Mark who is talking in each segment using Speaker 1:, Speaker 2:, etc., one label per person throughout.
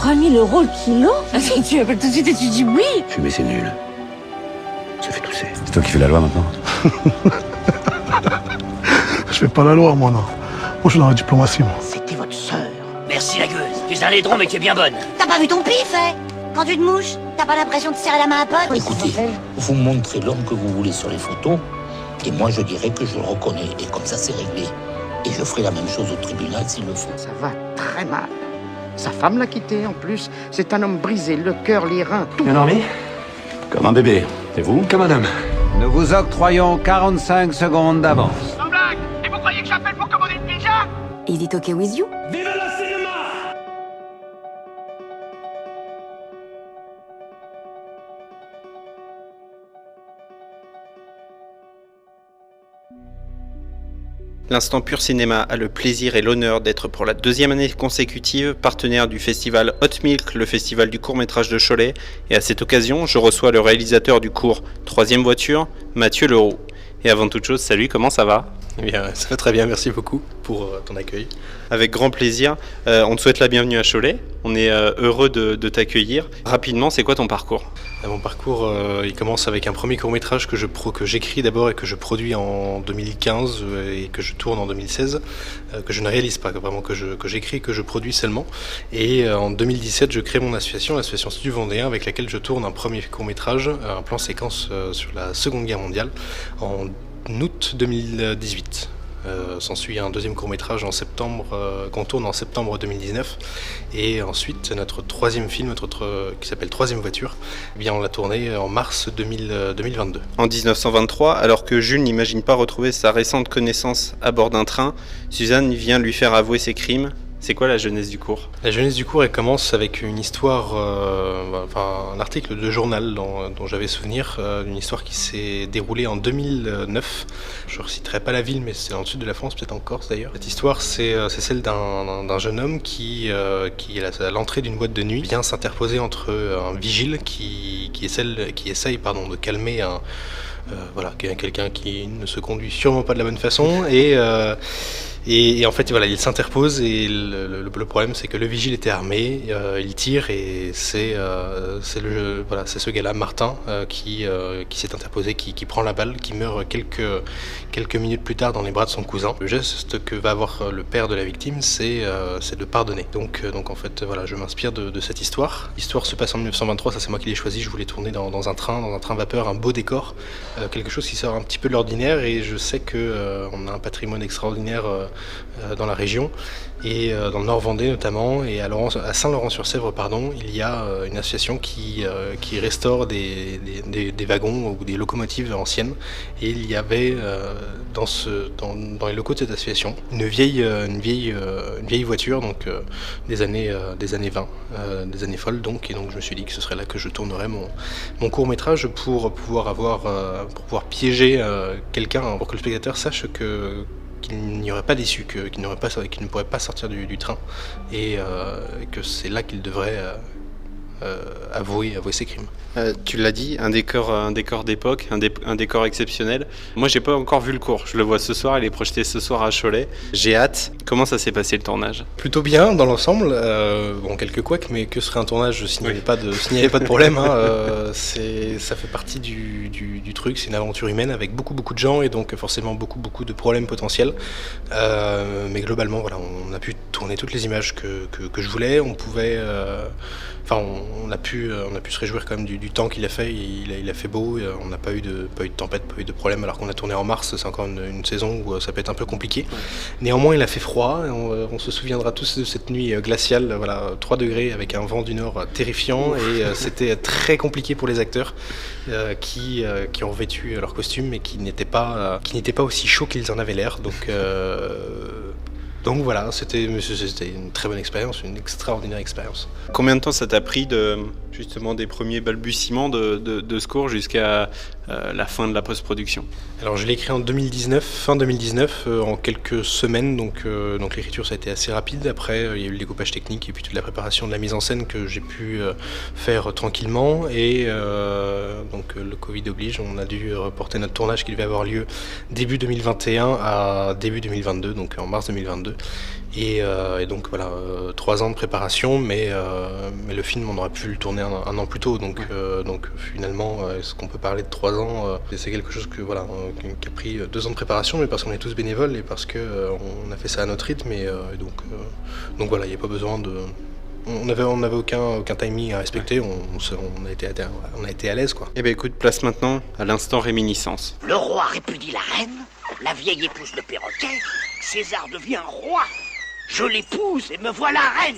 Speaker 1: 3000 € le kilo? Tu appelles tout de suite et tu dis oui.
Speaker 2: Fumer, c'est nul. Ça fait tousser. C'est toi qui fais la loi maintenant.
Speaker 3: Je fais pas la loi, moi, non. Moi, je suis dans la diplomatie, moi.
Speaker 1: C'était votre sœur.
Speaker 4: Merci la gueule. Tu es un laidron mais tu es bien bonne.
Speaker 5: T'as pas vu ton pif, hein? Quand tu te mouches, t'as pas l'impression de serrer la main à pote?
Speaker 4: Écoutez, vous montrez l'homme que vous voulez sur les photos, et moi je dirais que je le reconnais, et comme ça c'est réglé. Et je ferai la même chose au tribunal s'il le faut.
Speaker 6: Ça va très mal. Sa femme l'a quitté en plus. C'est un homme brisé, le cœur, les reins, tout.
Speaker 7: Bien dormi?
Speaker 2: Comme un bébé. Et vous?
Speaker 7: Comme un homme.
Speaker 8: Nous vous octroyons 45 secondes d'avance.
Speaker 9: Sans blague! Et vous croyez que j'appelle pour commander une pizza?
Speaker 5: Is it okay with you?
Speaker 9: Vive le cinéma!
Speaker 10: L'Instant Pur Cinéma a le plaisir et l'honneur d'être pour la deuxième année consécutive partenaire du festival Hot Milk, le festival du court-métrage de Cholet. Et à cette occasion, je reçois le réalisateur du court Troisième Voiture, Mathieu Leroux. Et avant toute chose, salut, comment ça va ?
Speaker 11: Eh bien, ça va très bien, merci beaucoup pour ton accueil.
Speaker 10: Avec grand plaisir. On te souhaite la bienvenue à Cholet. On est heureux de t'accueillir. Rapidement, c'est quoi ton parcours ?
Speaker 11: Mon parcours, il commence avec un premier court-métrage que j'écris d'abord et que je produis en 2015 et que je tourne en 2016, que je ne réalise pas, vraiment que j'écris et que je produis seulement. Et en 2017, je crée mon association, l'association Studio Vendéen, avec laquelle je tourne un premier court-métrage, un plan séquence sur la Seconde Guerre mondiale, en août 2018. S'ensuit un deuxième court-métrage qu'on tourne en septembre 2019, et ensuite notre troisième film qui s'appelle Troisième Voiture, eh bien on l'a tourné en mars 2022.
Speaker 10: En 1923, alors que Jules n'imagine pas retrouver sa récente connaissance à bord d'un train, Suzanne vient lui faire avouer ses crimes. C'est quoi la genèse du cours ?
Speaker 11: La genèse du cours, elle commence avec une histoire, un article de journal dont j'avais souvenir, d'une histoire qui s'est déroulée en 2009. Je ne reciterai pas la ville, mais c'est dans le sud de la France, peut-être en Corse d'ailleurs. Cette histoire, c'est celle d'un jeune homme qui à l'entrée d'une boîte de nuit, vient s'interposer entre un vigile qui essaye de calmer quelqu'un qui ne se conduit sûrement pas de la bonne façon, et en fait, voilà, il s'interpose, et le problème, c'est que le vigile était armé, il tire, et c'est ce gars-là, Martin, qui s'est interposé, qui prend la balle, qui meurt quelques minutes plus tard dans les bras de son cousin. Le geste que va avoir le père de la victime, c'est de pardonner. Donc en fait, voilà, je m'inspire de cette histoire. L'histoire se passe en 1923, ça c'est moi qui l'ai choisi. Je voulais tourner dans un train vapeur, un beau décor, quelque chose qui sort un petit peu de l'ordinaire, et je sais que on a un patrimoine extraordinaire dans la région, et dans le Nord-Vendée notamment, et à Saint-Laurent-sur-Sèvre, il y a une association qui restaure des wagons ou des locomotives anciennes, et il y avait dans les locaux de cette association une vieille voiture, donc des années 20, des années folles, donc, et donc je me suis dit que ce serait là que je tournerais mon court-métrage pour pouvoir piéger quelqu'un, pour que le spectateur sache qu'il n'y aurait pas d'issue, qu'il ne pourrait pas sortir du train, et que c'est là qu'il devrait avouer ses crimes.
Speaker 10: Tu l'as dit, un décor d'époque, un décor exceptionnel. Moi, j'ai pas encore vu le cours. Je le vois ce soir, il est projeté ce soir à Cholet. J'ai hâte. Comment ça s'est passé le tournage ?
Speaker 11: Plutôt bien dans l'ensemble. Quelques couacs, mais que serait un tournage s'il n'y avait pas de problème. Ça fait partie du truc. C'est une aventure humaine avec beaucoup de gens, et donc forcément beaucoup de problèmes potentiels. Mais globalement, voilà, on a pu tourner toutes les images que je voulais. On pouvait, on a pu se réjouir quand même du temps qu'il a fait. Il a fait beau, on n'a pas eu de tempête, pas eu de problème, alors qu'on a tourné en mars. C'est encore une saison où ça peut être un peu compliqué. Néanmoins, il a fait froid. On se souviendra tous de cette nuit glaciale, 3 degrés avec un vent du nord terrifiant, et c'était très compliqué pour les acteurs qui ont vêtu leur costume, mais qui n'étaient pas aussi chauds qu'ils en avaient l'air. Donc voilà, c'était une très bonne expérience, une extraordinaire expérience.
Speaker 10: Combien de temps ça t'a pris justement des premiers balbutiements de ce cours jusqu'à la fin de la post-production ?
Speaker 11: Alors je l'ai écrit en 2019, fin 2019, en quelques semaines, donc l'écriture ça a été assez rapide. Après il y a eu le découpage technique et puis toute la préparation de la mise en scène que j'ai pu faire tranquillement, et donc le Covid oblige, on a dû reporter notre tournage qui devait avoir lieu début 2021 à début 2022, donc en mars 2022. Et donc voilà, 3 ans de préparation, mais le film, on aurait pu le tourner un an plus tôt. Donc finalement, est-ce qu'on peut parler de 3 ans c'est quelque chose qui a pris 2 ans de préparation, mais parce qu'on est tous bénévoles et parce qu'on a fait ça à notre rythme. Et donc voilà, il n'y a pas besoin de... On n'avait aucun timing à respecter, on a été à l'aise, quoi.
Speaker 10: Eh ben écoute, place maintenant à l'instant réminiscence.
Speaker 9: Le roi répudie la reine, la vieille épouse le perroquet, César devient roi. Je l'épouse et me voilà reine.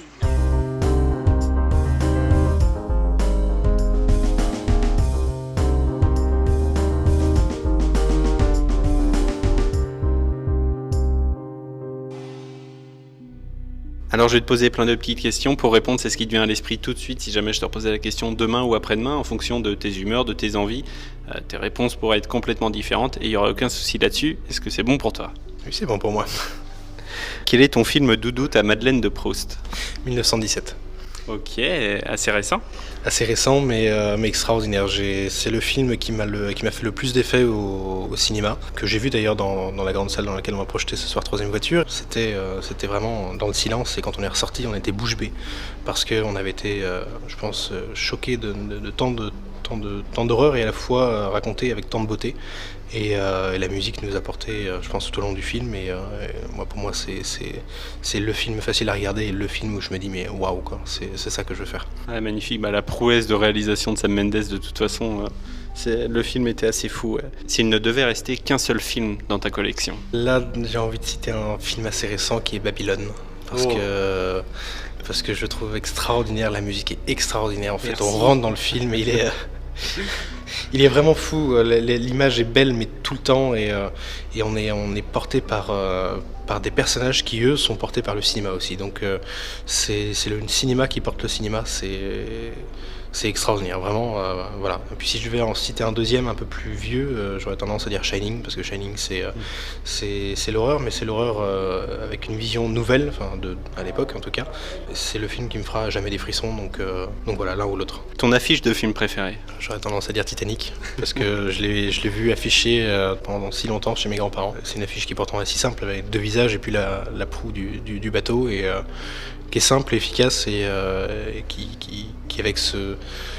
Speaker 10: Alors je vais te poser plein de petites questions. Pour répondre, c'est ce qui te vient à l'esprit tout de suite. Si jamais je te reposais la question demain ou après-demain, en fonction de tes humeurs, de tes envies, tes réponses pourraient être complètement différentes et il n'y aurait aucun souci là-dessus. Est-ce que c'est bon pour toi ?
Speaker 11: Oui, c'est bon pour moi.
Speaker 10: Quel est ton film doudou, ta Madeleine de Proust ?
Speaker 11: 1917.
Speaker 10: Ok, assez récent.
Speaker 11: Assez récent, mais extraordinaire. C'est le film qui m'a fait le plus d'effet au cinéma, que j'ai vu d'ailleurs dans la grande salle dans laquelle on va projeter ce soir, 3e voiture. C'était vraiment dans le silence, et quand on est ressorti, on était bouche bée, parce qu'on avait été, je pense, choqués de tant d'horreur et à la fois raconté avec tant de beauté. Et la musique nous a porté, je pense, tout au long du film. Et pour moi, c'est le film facile à regarder et le film où je me dis, mais waouh, quoi, c'est ça que je veux faire.
Speaker 10: Ah, magnifique, la prouesse de réalisation de Sam Mendes, de toute façon, le film était assez fou. Ouais. S'il ne devait rester qu'un seul film dans ta collection.
Speaker 11: Là, j'ai envie de citer un film assez récent qui est Babylone. Parce que je trouve extraordinaire, la musique est extraordinaire. En fait, on rentre dans le film et il est vraiment fou. L'image est belle, mais tout le temps, et on est porté par des personnages qui, eux, sont portés par le cinéma aussi. Donc c'est le cinéma qui porte le cinéma. C'est extraordinaire, vraiment. Voilà. Et puis si je devais en citer un deuxième un peu plus vieux, j'aurais tendance à dire Shining, parce que Shining c'est l'horreur, mais c'est l'horreur avec une vision nouvelle, à l'époque en tout cas. C'est le film qui me fera jamais des frissons, donc voilà, l'un ou l'autre.
Speaker 10: Ton affiche de film préféré ?
Speaker 11: J'aurais tendance à dire Titanic, parce que je l'ai vu affiché pendant si longtemps chez mes grands-parents. C'est une affiche qui pourtant est si simple, avec 2 visages et puis la proue du bateau, et qui est simple, efficace, et qui avec je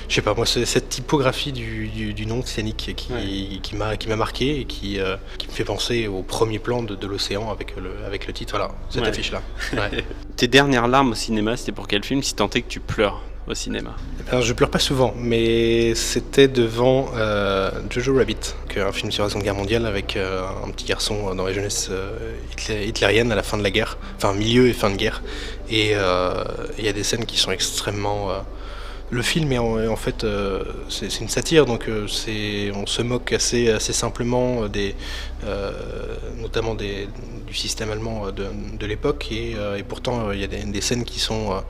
Speaker 11: sais pas moi, cette typographie du nom Titanic qui m'a marqué et qui me fait penser au premier plan de l'océan avec le titre, voilà, cette affiche-là. Ouais.
Speaker 10: Tes dernières larmes au cinéma, c'était pour quel film, si tant est que tu pleures au cinéma ?
Speaker 11: Je pleure pas souvent, mais c'était devant Jojo Rabbit, un film sur la Seconde Guerre mondiale avec un petit garçon dans la jeunesse hitlérienne à la fin de la guerre, enfin milieu et fin de guerre, et il y a des scènes qui sont extrêmement... Le film est en fait c'est une satire, donc on se moque assez simplement notamment du système allemand de l'époque, et pourtant il y a des scènes qui sont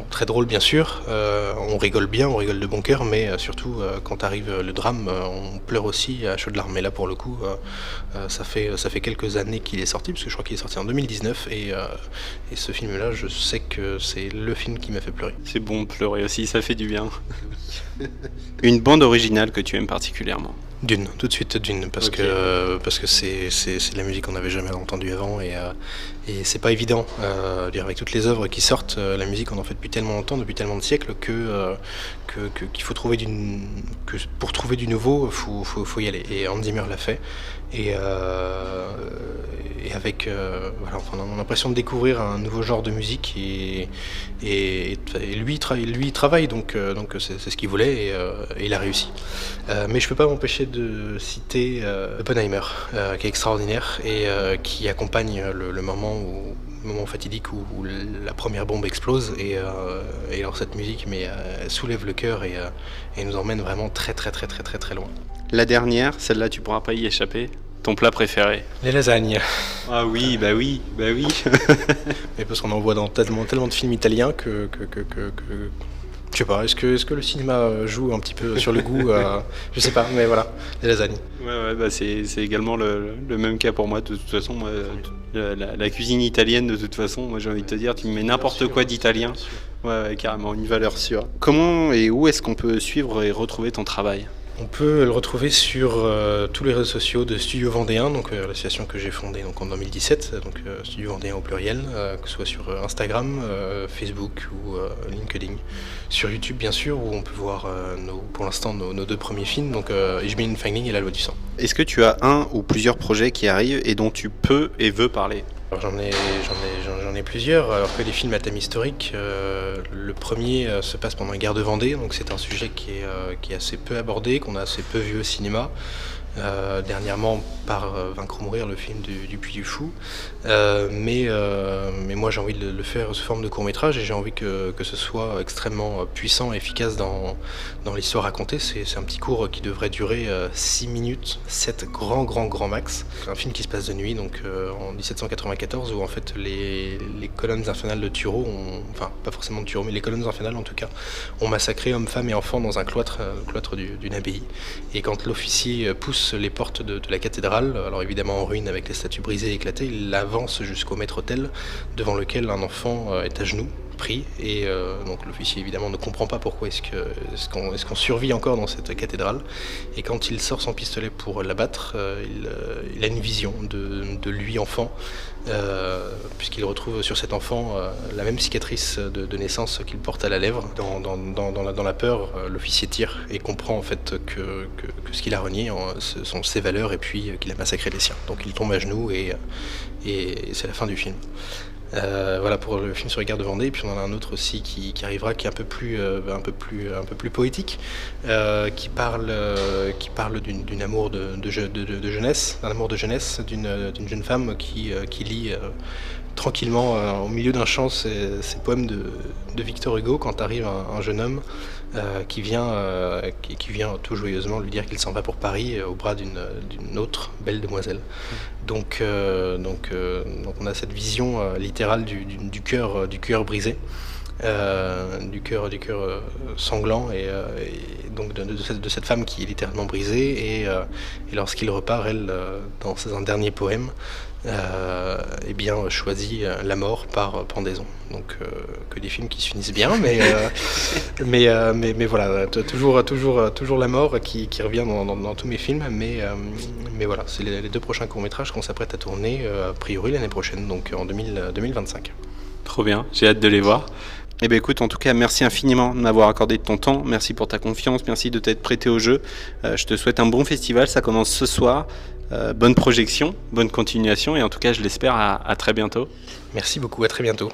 Speaker 11: très drôles, bien sûr. On rigole bien, on rigole de bon cœur, mais surtout quand arrive le drame, on pleure aussi à chaudes larmes. Et là, pour le coup, ça fait quelques années qu'il est sorti, parce que je crois qu'il est sorti en 2019, et ce film-là, je sais que c'est le film qui m'a fait pleurer.
Speaker 10: C'est bon de pleurer aussi, ça fait du bien. Une bande originale que tu aimes particulièrement ?
Speaker 11: Dune, tout de suite Dune, parce que c'est de la musique qu'on n'avait jamais entendue avant, et c'est pas évident. Avec toutes les œuvres qui sortent, la musique on en fait depuis tellement longtemps, depuis tellement de siècles, qu'il faut trouver pour trouver du nouveau, faut y aller. Et Hans Zimmer l'a fait. Et avec on a l'impression de découvrir un nouveau genre de musique, et lui il travaille, donc c'est ce qu'il voulait, et il a réussi. Mais je peux pas m'empêcher de citer Oppenheimer, qui est extraordinaire, et qui accompagne le moment fatidique où la première bombe explose, et alors cette musique elle soulève le cœur, et nous emmène vraiment très très très très très très loin.
Speaker 10: La dernière, celle-là tu pourras pas y échapper. Ton plat préféré ?
Speaker 11: Les lasagnes.
Speaker 10: Ah oui, bah oui.
Speaker 11: Mais parce qu'on en voit dans tellement de films italiens que je sais pas, est-ce que le cinéma joue un petit peu sur le goût je sais pas, mais voilà, les lasagnes.
Speaker 10: Ouais, c'est également le même cas pour moi. De toute façon, moi, la cuisine italienne, de toute façon, moi j'ai envie de te dire, tu me mets n'importe quoi d'italien. Ouais, carrément, une valeur sûre. Comment et où est-ce qu'on peut suivre et retrouver ton travail ?
Speaker 11: On peut le retrouver sur tous les réseaux sociaux de Studio Vendéen, donc l'association que j'ai fondée donc, en 2017, donc Studio Vendéen au pluriel, que ce soit sur Instagram, Facebook ou LinkedIn. Sur YouTube bien sûr, où on peut voir pour l'instant nos 2 premiers films, donc Ich bin Finding et La Loi du Sang.
Speaker 10: Est-ce que tu as un ou plusieurs projets qui arrivent et dont tu peux et veux parler ?
Speaker 11: Alors j'en ai plusieurs, alors que des films à thème historique. Le premier se passe pendant la guerre de Vendée, donc c'est un sujet qui est assez peu abordé, qu'on a assez peu vu au cinéma. Dernièrement par Vaincre ou Mourir, le film du Puy du Fou. Mais moi j'ai envie de le faire sous forme de court-métrage et j'ai envie que ce soit extrêmement puissant et efficace dans l'histoire racontée. C'est un petit court qui devrait durer 6 minutes, 7 grand max. C'est un film qui se passe de nuit, donc en 1794, où en fait les colonnes infernales de Turot, enfin pas forcément de Turot, mais les colonnes infernales en tout cas, ont massacré hommes, femmes et enfants dans un cloître d'une abbaye. Et quand l'officier pousse les portes de la cathédrale, alors évidemment en ruine avec les statues brisées et éclatées, il avance jusqu'au maître-autel devant lequel un enfant est à genoux, pris, et donc l'officier évidemment ne comprend pas pourquoi est-ce qu'on survit encore dans cette cathédrale, et quand il sort son pistolet pour l'abattre, il a une vision de lui enfant, puisqu'il retrouve sur cet enfant la même cicatrice de naissance qu'il porte à la lèvre. Dans la peur, l'officier tire et comprend en fait que ce qu'il a renié ce sont ses valeurs, et puis qu'il a massacré les siens. Donc il tombe à genoux et c'est la fin du film. Voilà pour le film sur les guerres de Vendée. Et puis on en a un autre aussi qui arrivera, qui est un peu plus poétique, qui parle d'une amour de jeunesse, d'un amour de jeunesse d'une jeune femme qui lit tranquillement au milieu d'un champ ces poèmes de Victor Hugo, quand arrive un jeune homme qui vient tout joyeusement lui dire qu'il s'en va pour Paris au bras d'une autre belle demoiselle. Donc on a cette vision littérale du cœur brisé, du cœur sanglant, et donc de cette femme qui est littéralement brisée, et lorsqu'il repart, elle, dans un dernier poème, choisit la mort par pendaison. Donc que des films qui se finissent bien, mais voilà, toujours la mort qui revient dans tous mes films, mais voilà, c'est les 2 prochains courts-métrages qu'on s'apprête à tourner a priori l'année prochaine, donc en 2025.
Speaker 10: Trop bien, j'ai hâte de les voir. Eh bien écoute, en tout cas, merci infiniment de m'avoir accordé de ton temps, merci pour ta confiance, merci de t'être prêté au jeu. Je te souhaite un bon festival, ça commence ce soir. Bonne projection, bonne continuation, et en tout cas je l'espère à très bientôt.
Speaker 11: Merci beaucoup, à très bientôt.